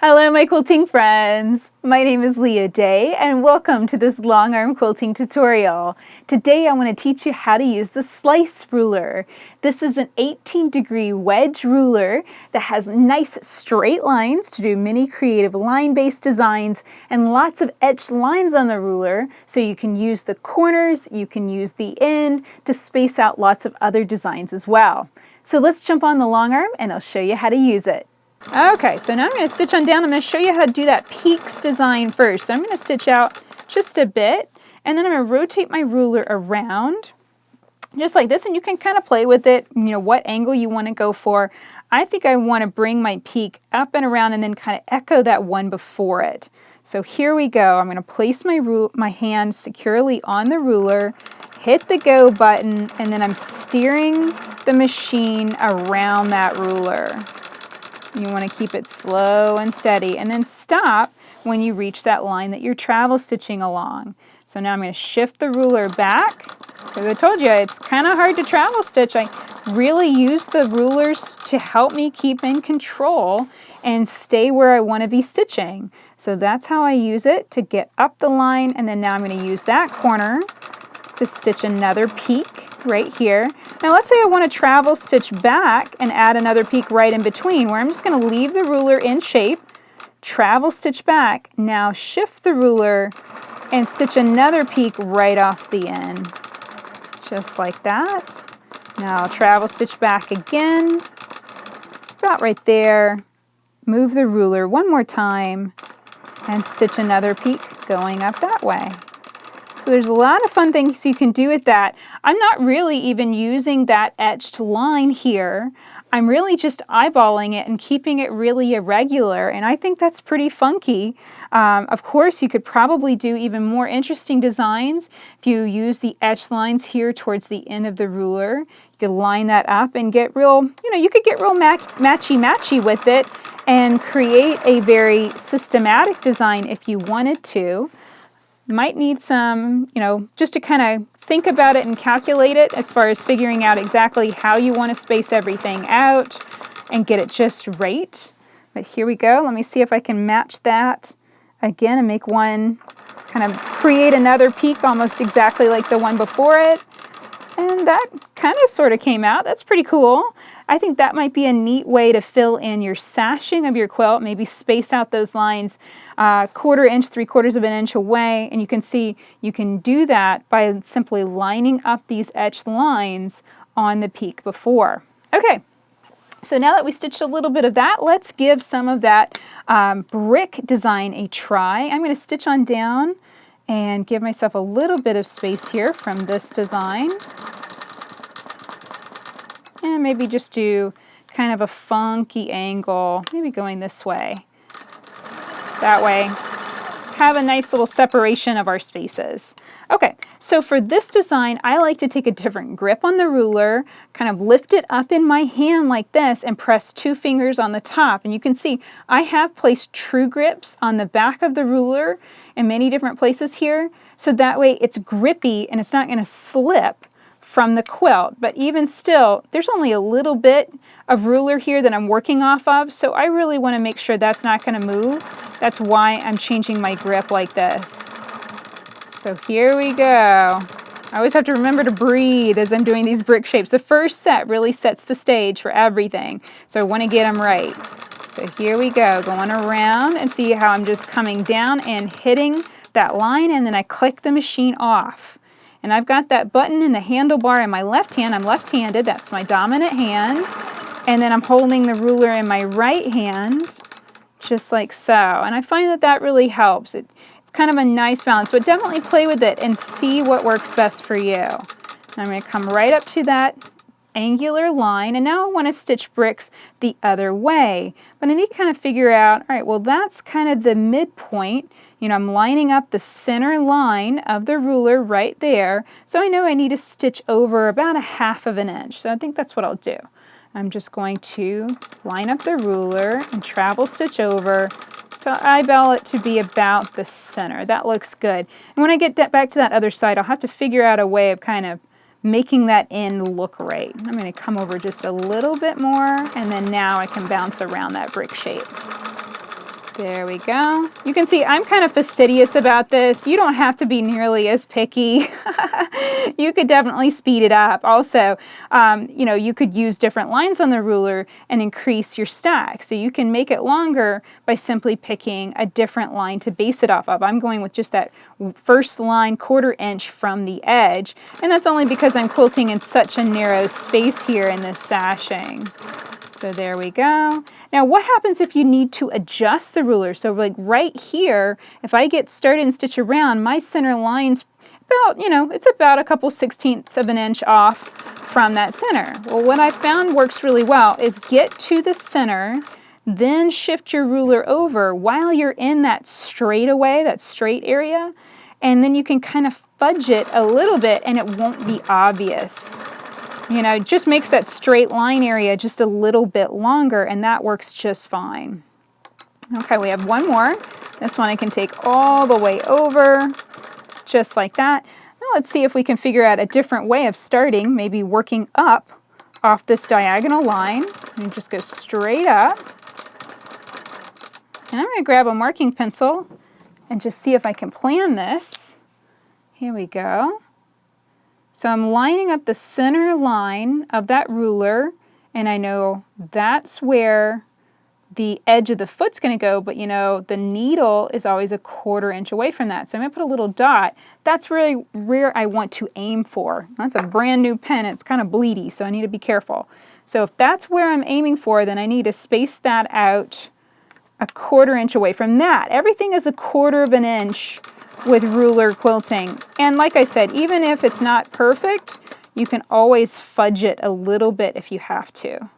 Hello my quilting friends! My name is Leah Day and welcome to this long arm quilting tutorial. Today I want to teach you how to use the slice ruler. This is an 18-degree wedge ruler that has nice straight lines to do many creative line-based designs and lots of etched lines on the ruler, so you can use the corners, you can use the end to space out lots of other designs as well. So let's jump on the long arm and I'll show you how to use it. Okay, so now I'm going to stitch on down. I'm going to show you how to do that peaks design first. So I'm going to stitch out just a bit, and then I'm going to rotate my ruler around, just like this, and you can kind of play with it, what angle you want to go for. I think I want to bring my peak up and around and then kind of echo that one before it. So here we go. I'm going to place my hand securely on the ruler, hit the go button, and then I'm steering the machine around that ruler. You want to keep it slow and steady, and then stop when you reach that line that you're travel stitching along. So now I'm going to shift the ruler back, because I told you it's kind of hard to travel stitch. I really use the rulers to help me keep in control and stay where I want to be stitching. So that's how I use it to get up the line, and then now I'm going to use that corner to stitch another peak right here. Now let's say I want to travel stitch back and add another peak right in between, where I'm just going to leave the ruler in shape, travel stitch back, now shift the ruler and stitch another peak right off the end, just like that. Now travel stitch back again, about right there, move the ruler one more time and stitch another peak going up that way. So there's a lot of fun things you can do with that. I'm not really even using that etched line here. I'm really just eyeballing it and keeping it really irregular, and I think that's pretty funky. Of course, you could probably do even more interesting designs if you use the etched lines here towards the end of the ruler. You could line that up and get real, you could get real matchy-matchy with it and create a very systematic design if you wanted to. Might need some, just to kind of think about it and calculate it as far as figuring out exactly how you want to space everything out and get it just right. But here we go. Let me see if I can match that again and make one, kind of create another peak almost exactly like the one before it. And that kind of sort of came out. That's pretty cool. I think that might be a neat way to fill in your sashing of your quilt, maybe space out those lines 1/4 inch, 3/4 of an inch away, and you can see you can do that by simply lining up these etched lines on the peak before. Okay, so now that we stitched a little bit of that, let's give some of that brick design a try. I'm going to stitch on down and give myself a little bit of space here from this design. And maybe just do kind of a funky angle, maybe going this way. That way, have a nice little separation of our spaces. Okay, so for this design, I like to take a different grip on the ruler, kind of lift it up in my hand like this and press 2 fingers on the top. And you can see I have placed true grips on the back of the ruler in many different places here, so that way it's grippy and it's not going to slip from the quilt. But even still, there's only a little bit of ruler here that I'm working off of, so I really want to make sure that's not going to move. That's why I'm changing my grip like this. So here we go. I always have to remember to breathe as I'm doing these brick shapes. The first set really sets the stage for everything, so I want to get them right. So here we go, going around, and see how I'm just coming down and hitting that line, and then I click the machine off. And I've got that button in the handlebar in my left hand. I'm left-handed, that's my dominant hand. And then I'm holding the ruler in my right hand, just like so. And I find that that really helps. It's kind of a nice balance, but definitely play with it and see what works best for you. I'm going to come right up to that angular line, and now I want to stitch bricks the other way. But I need to kind of figure out, all right, well, that's kind of the midpoint. I'm lining up the center line of the ruler right there, so I know I need to stitch over about 1/2 inch. So I think that's what I'll do. I'm just going to line up the ruler and travel stitch over to eyeball it to be about the center. That looks good. And when I get back to that other side, I'll have to figure out a way of kind of making that end look right. I'm going to come over just a little bit more, and then now I can bounce around that brick shape. There we go. You can see I'm kind of fastidious about this. You don't have to be nearly as picky. You could definitely speed it up. Also, you know, you could use different lines on the ruler and increase your stack. So you can make it longer by simply picking a different line to base it off of. I'm going with just that first line 1/4 inch from the edge. And that's only because I'm quilting in such a narrow space here in this sashing. So there we go. Now what happens if you need to adjust the ruler? So like right here, if I get started and stitch around, my center line's about, you know, it's about a couple 1/16 of an inch off from that center. Well, what I found works really well is get to the center, then shift your ruler over while you're in that straightaway, that straight area, and then you can kind of fudge it a little bit and it won't be obvious. You know, it just makes that straight line area just a little bit longer, and that works just fine. Okay, we have one more. This one I can take all the way over, just like that. Now let's see if we can figure out a different way of starting, maybe working up off this diagonal line. And just go straight up. And I'm going to grab a marking pencil and just see if I can plan this. Here we go. So I'm lining up the center line of that ruler, and I know that's where the edge of the foot's going to go, but you know, the needle is always a 1/4 inch away from that. So I'm going to put a little dot. That's really where I want to aim for. That's a brand new pen. It's kind of bleedy, so I need to be careful. So if that's where I'm aiming for, then I need to space that out a 1/4 inch away from that. Everything is a 1/4 of an inch with ruler quilting. And like I said, even if it's not perfect, you can always fudge it a little bit if you have to.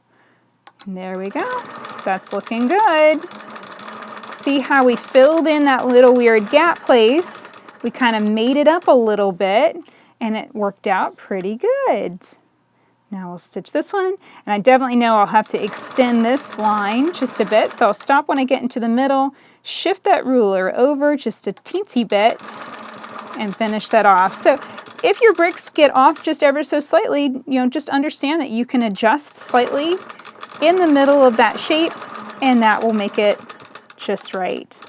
And there we go. That's looking good. See how we filled in that little weird gap place? We kind of made it up a little bit, and it worked out pretty good. Now we'll stitch this one, and I definitely know I'll have to extend this line just a bit, so I'll stop when I get into the middle, shift that ruler over just a teensy bit, and finish that off. So if your bricks get off just ever so slightly, you know, just understand that you can adjust slightly in the middle of that shape, and that will make it just right.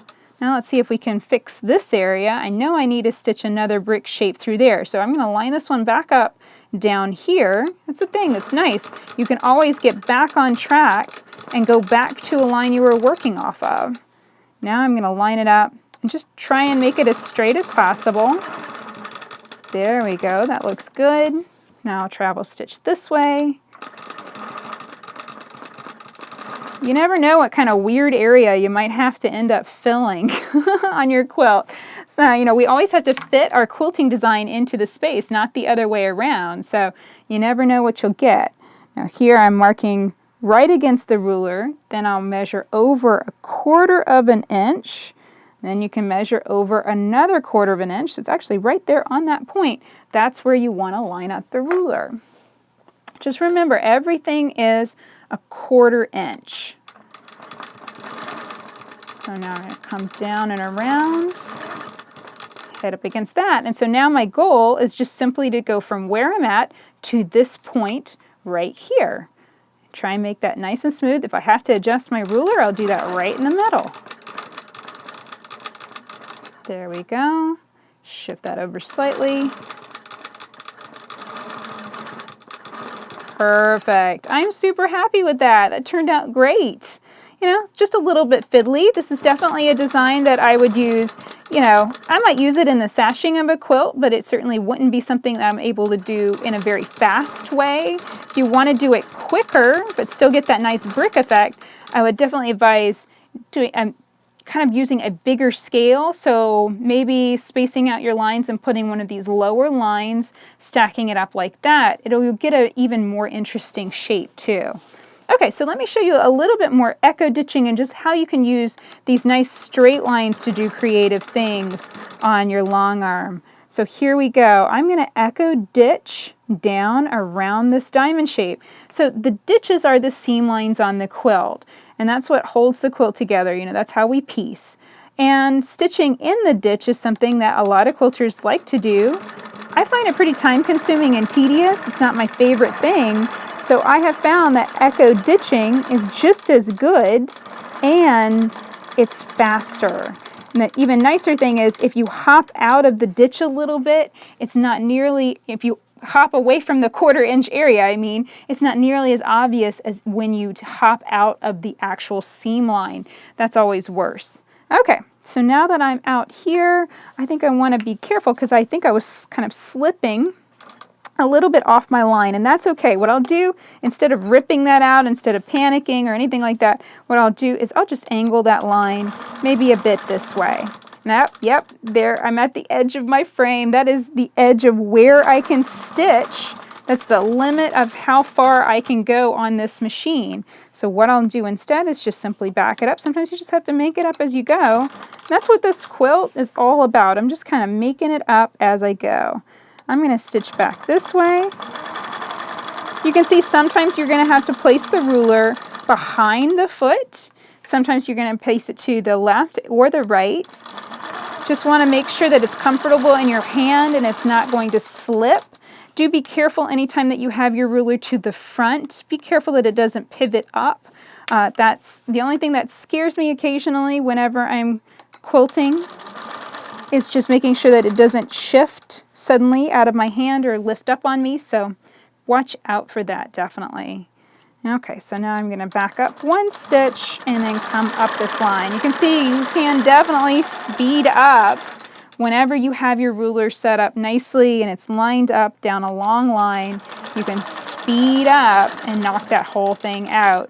Now let's see if we can fix this area. I know I need to stitch another brick shape through there, so I'm going to line this one back up down here. That's the thing that's nice. You can always get back on track and go back to a line you were working off of. Now I'm going to line it up and just try and make it as straight as possible. There we go. That looks good. Now I'll travel stitch this way. You never know what kind of weird area you might have to end up filling on your quilt. So, you know, we always have to fit our quilting design into the space, not the other way around. So you never know what you'll get. Now here I'm marking right against the ruler. Then I'll measure over a 1/4 of an inch. Then you can measure over another 1/4 of an inch. So it's actually right there on that point. That's where you want to line up the ruler. Just remember, everything is a 1/4 inch. So now I'm going to come down and around, head up against that. And so now my goal is just simply to go from where I'm at to this point right here. Try and make that nice and smooth. If I have to adjust my ruler, I'll do that right in the middle. There we go. Shift that over slightly. Perfect. I'm super happy with that. That turned out great. You know, just a little bit fiddly. This is definitely a design that I would use, you know, I might use it in the sashing of a quilt, but it certainly wouldn't be something that I'm able to do in a very fast way. If you want to do it quicker, but still get that nice brick effect, I would definitely advise doing kind of using a bigger scale, so maybe spacing out your lines and putting one of these lower lines, stacking it up like that. It'll get an even more interesting shape too. Okay, so let me show you a little bit more echo ditching and just how you can use these nice straight lines to do creative things on your long arm. So here we go. I'm going to echo ditch down around this diamond shape. So the ditches are the seam lines on the quilt, and that's what holds the quilt together. You know, that's how we piece. And stitching in the ditch is something that a lot of quilters like to do. I find it pretty time consuming and tedious. It's not my favorite thing. So I have found that echo ditching is just as good and it's faster. And the even nicer thing is if you hop out of the ditch a little bit, it's not nearly, if you hop away from the 1/4 inch area, I mean, it's not nearly as obvious as when you hop out of the actual seam line. That's always worse. Okay, so now that I'm out here, I think I want to be careful because I think I was kind of slipping a little bit off my line, and that's okay. What I'll do, instead of ripping that out, instead of panicking or anything like that, what I'll do is I'll just angle that line maybe a bit this way. Now, yep, there, I'm at the edge of my frame. That is the edge of where I can stitch. That's the limit of how far I can go on this machine. So what I'll do instead is just simply back it up. Sometimes you just have to make it up as you go. That's what this quilt is all about. I'm just kind of making it up as I go. I'm going to stitch back this way. You can see sometimes you're going to have to place the ruler behind the foot. Sometimes you're going to place it to the left or the right. Just want to make sure that it's comfortable in your hand and it's not going to slip. Do be careful anytime that you have your ruler to the front. Be careful that it doesn't pivot up. That's the only thing that scares me occasionally whenever I'm quilting. It's just making sure that it doesn't shift suddenly out of my hand or lift up on me, so watch out for that, definitely. Okay, so now I'm going to back up one stitch and then come up this line. You can see you can definitely speed up whenever you have your ruler set up nicely and it's lined up down a long line. You can speed up and knock that whole thing out.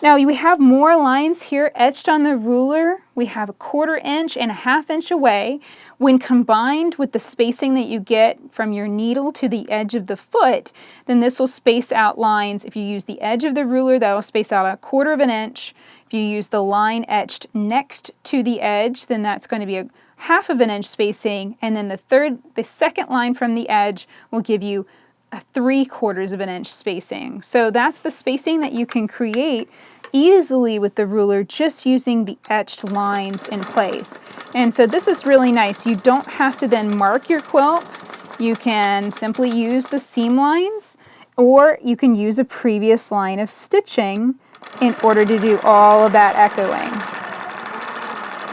Now we have more lines here etched on the ruler. We have a 1/4 inch and a 1/2 inch away. When combined with the spacing that you get from your needle to the edge of the foot, then this will space out lines. If you use the edge of the ruler, that will space out a 1/4 inch. If you use the line etched next to the edge, then that's going to be a 1/2 inch spacing. And then the second line from the edge will give you a 3/4 inch spacing. So that's the spacing that you can create easily with the ruler just using the etched lines in place. And so this is really nice. You don't have to then mark your quilt. You can simply use the seam lines, or you can use a previous line of stitching in order to do all of that echoing.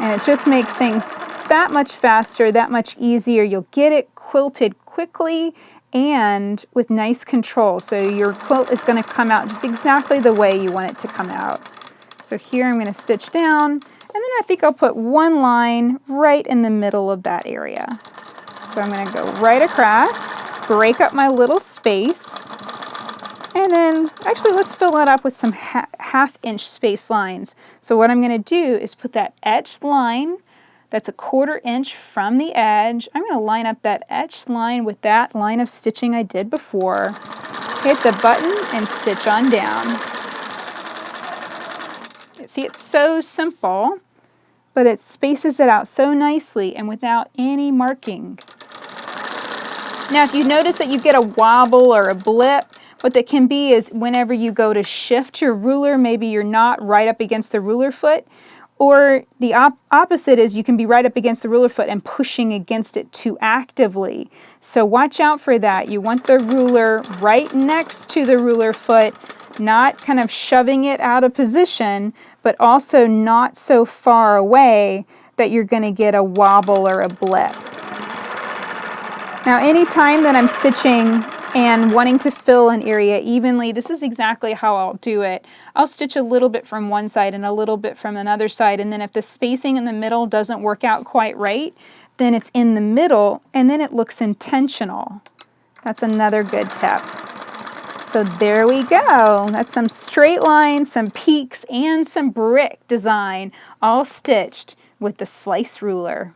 And it just makes things that much faster, that much easier. You'll get it quilted quickly and with nice control. So your quilt is going to come out just exactly the way you want it to come out. So here I'm going to stitch down, and then I think I'll put one line right in the middle of that area. So I'm going to go right across, break up my little space, and then actually let's fill that up with some 1/2 inch space lines. So what I'm going to do is put that etched line that's a 1/4 inch from the edge. I'm going to line up that etched line with that line of stitching I did before. Hit the button and stitch on down. See, it's so simple, but it spaces it out so nicely and without any marking. Now, if you notice that you get a wobble or a blip, what that can be is whenever you go to shift your ruler, maybe you're not right up against the ruler foot, or the opposite is you can be right up against the ruler foot and pushing against it too actively. So watch out for that. You want the ruler right next to the ruler foot, not kind of shoving it out of position, but also not so far away that you're going to get a wobble or a blip. Now, anytime that I'm stitching and wanting to fill an area evenly, this is exactly how I'll do it. I'll stitch a little bit from one side and a little bit from another side, and then if the spacing in the middle doesn't work out quite right, then it's in the middle and then it looks intentional. That's another good tip. So there we go. That's some straight lines, some peaks, and some brick design all stitched with the slice ruler.